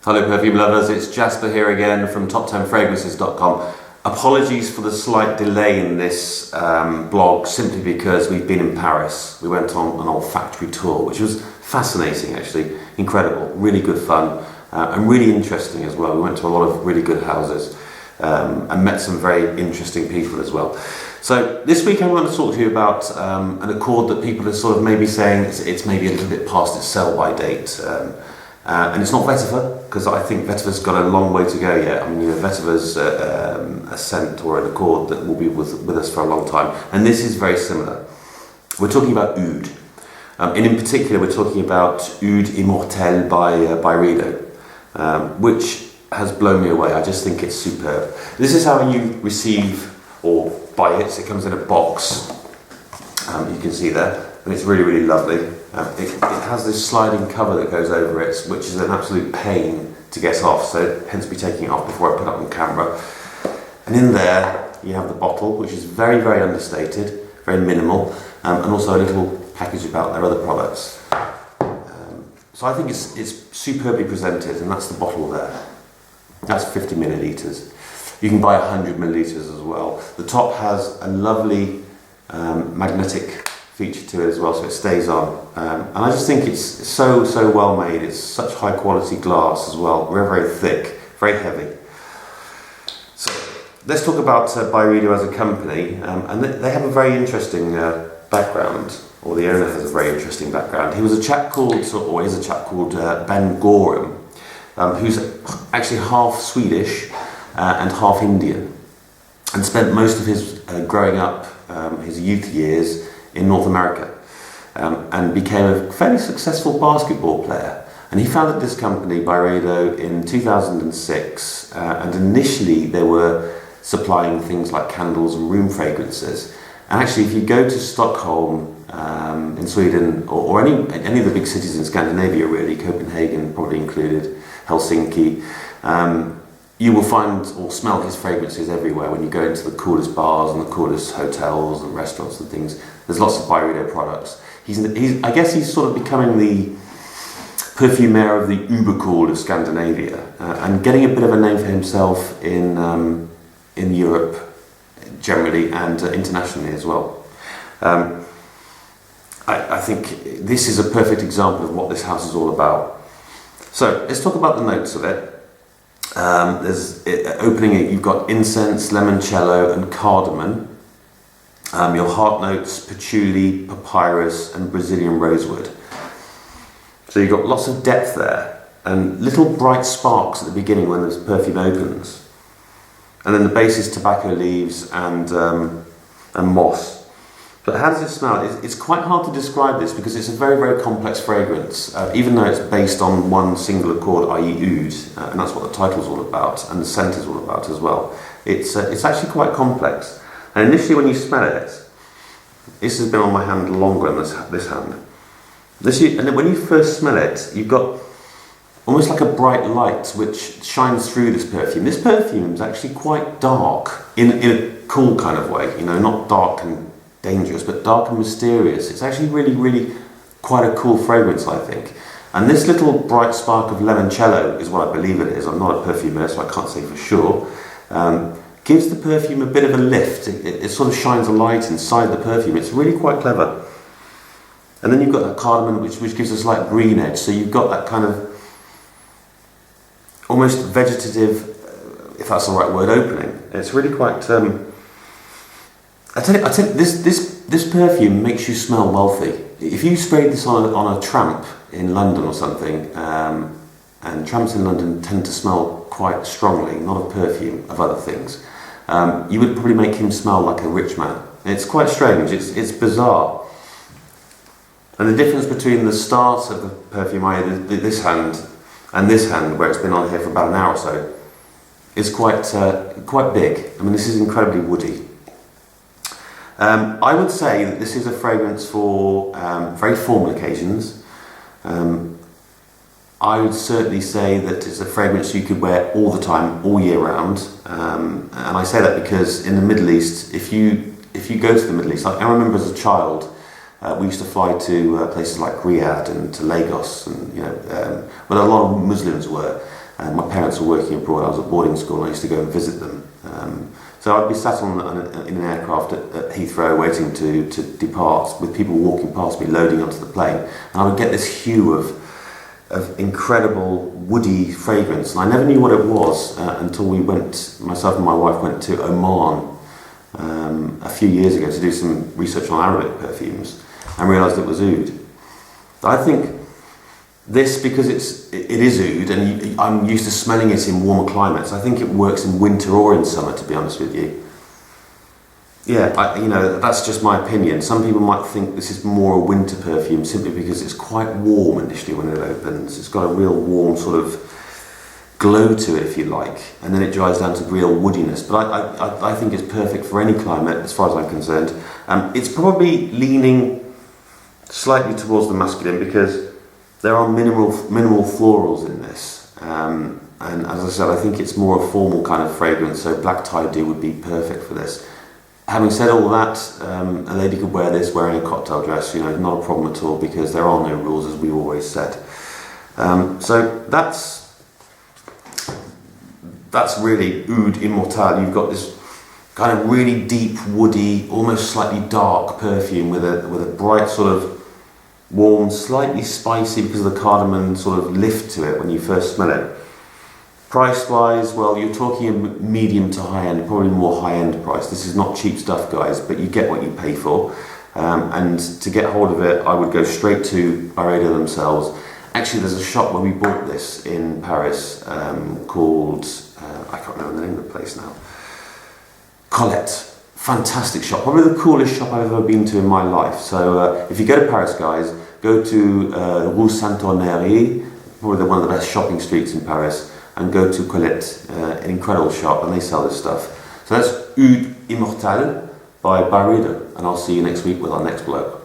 Hello perfume lovers, it's Jasper here again from top10fragrances.com. Apologies for the slight delay in this blog, simply because we've been in Paris. We went on an olfactory tour, which was fascinating actually, incredible, really good fun, and really interesting as well. We went to a lot of really good houses and met some very interesting people as well. So this week I want to talk to you about an accord that people are sort of maybe saying it's maybe a little bit past its sell-by date. And it's not vetiver, because I think vetiver's got a long way to go yet. I mean, vetiver's a scent or an accord that will be with us for a long time. And this is very similar. We're talking about Oud. And in particular, we're talking about Oud Immortel by Byredo, which has blown me away. I just think it's superb. This is how you receive or buy it. It comes in a box. You can see there. And it's really, really lovely. It has this sliding cover that goes over it, which is an absolute pain to get off, so hence me taking it off before I put it on camera. And in there you have the bottle, which is very, very understated, very minimal, and also a little package about their other products. So I think it's superbly presented, and that's the bottle there. That's 50 millilitres. You can buy 100 millilitres as well. The top has a lovely magnetic feature to it as well, so it stays on, and I just think it's so well made. It's such high quality glass as well, very thick, very heavy. So let's talk about Byredo as a company, and they have a very interesting background, or the owner has a very interesting background. He was a chap called, or is a chap called Ben Gorham, who's actually half Swedish and half Indian, and spent most of his growing up, his youth years in North America, and became a fairly successful basketball player. And he founded this company, Byredo, in 2006, and initially they were supplying things like candles and room fragrances. And actually, if you go to Stockholm in Sweden, or any of the big cities in Scandinavia really, Copenhagen probably included, Helsinki, you will find or smell his fragrances everywhere when you go into the coolest bars and the coolest hotels and restaurants and things. There's lots of Byredo products. I guess he's sort of becoming the perfumer of the Ubercool of Scandinavia, and getting a bit of a name for himself in Europe generally and internationally as well. I think this is a perfect example of what this house is all about. So let's talk about the notes of it. Opening it, you've got incense, limoncello and cardamom. Your heart notes, patchouli, papyrus and Brazilian rosewood. So you've got lots of depth there, and little bright sparks at the beginning when this perfume opens. And then the base is tobacco leaves and moss. But how does it smell? It's quite hard to describe this because it's a very, very complex fragrance, even though it's based on one single accord, i.e. Oud, and that's what the title's all about, and the scent is all about as well. It's actually quite complex. And initially when you smell it, this has been on my hand longer than this hand. And then when you first smell it, you've got almost like a bright light which shines through this perfume. This perfume is actually quite dark in a cool kind of way, not dark and dangerous, but dark and mysterious. It's actually really, really quite a cool fragrance, I think. And this little bright spark of limoncello is what I believe it is. I'm not a perfumer, so I can't say for sure. Gives the perfume a bit of a lift. It sort of shines a light inside the perfume. It's really quite clever. And then you've got that cardamom, which gives us like green edge. So you've got that kind of almost vegetative, if that's the right word, opening. It's really quite. I tell you, this perfume makes you smell wealthy. If you sprayed this on a tramp in London or something, and tramps in London tend to smell quite strongly, not of perfume, of other things, you would probably make him smell like a rich man. It's quite strange, it's bizarre. And the difference between the start of the perfume, i.e. this hand, and this hand, where it's been on here for about an hour or so, is quite big. I mean, this is incredibly woody. I would say that this is a fragrance for very formal occasions. I would certainly say that it's a fragrance you could wear all the time, all year round. And I say that because in the Middle East, if you go to the Middle East, I remember as a child We used to fly to places like Riyadh and to Lagos, and where a lot of Muslims were. My parents were working abroad. I was at boarding school, and I used to go and visit them. So I'd be sat in an aircraft at Heathrow waiting to depart, with people walking past me loading onto the plane, and I would get this hue of incredible woody fragrance, and I never knew what it was until myself and my wife went to Oman a few years ago to do some research on Arabic perfumes, and realised it was oud. I think this, because it is oud, and I'm used to smelling it in warmer climates, I think it works in winter or in summer, to be honest with you. Yeah, that's just my opinion. Some people might think this is more a winter perfume simply because it's quite warm initially when it opens. It's got a real warm sort of glow to it, if you like, and then it dries down to real woodiness. But I think it's perfect for any climate, as far as I'm concerned. It's probably leaning slightly towards the masculine because there are minimal florals in this. And as I said, I think it's more a formal kind of fragrance, so black tie do would be perfect for this. Having said all that, a lady could wear this wearing a cocktail dress, not a problem at all, because there are no rules, as we've always said. So that's really Oud Immortel. You've got this kind of really deep, woody, almost slightly dark perfume with a bright sort of warm, slightly spicy because of the cardamom sort of lift to it when you first smell it. Price-wise, well, you're talking a medium to high-end, probably more high-end price. This is not cheap stuff, guys, but you get what you pay for. And to get hold of it, I would go straight to Byredo themselves. Actually, there's a shop where we bought this in Paris called, I can't remember the name of the place now, Colette. Fantastic shop, probably the coolest shop I've ever been to in my life. So if you go to Paris, guys, go to Rue Saint-Honoré, probably one of the best shopping streets in Paris, and go to Colette, an incredible shop, and they sell this stuff. So that's Oud Immortel by Byredo, and I'll see you next week with our next blog.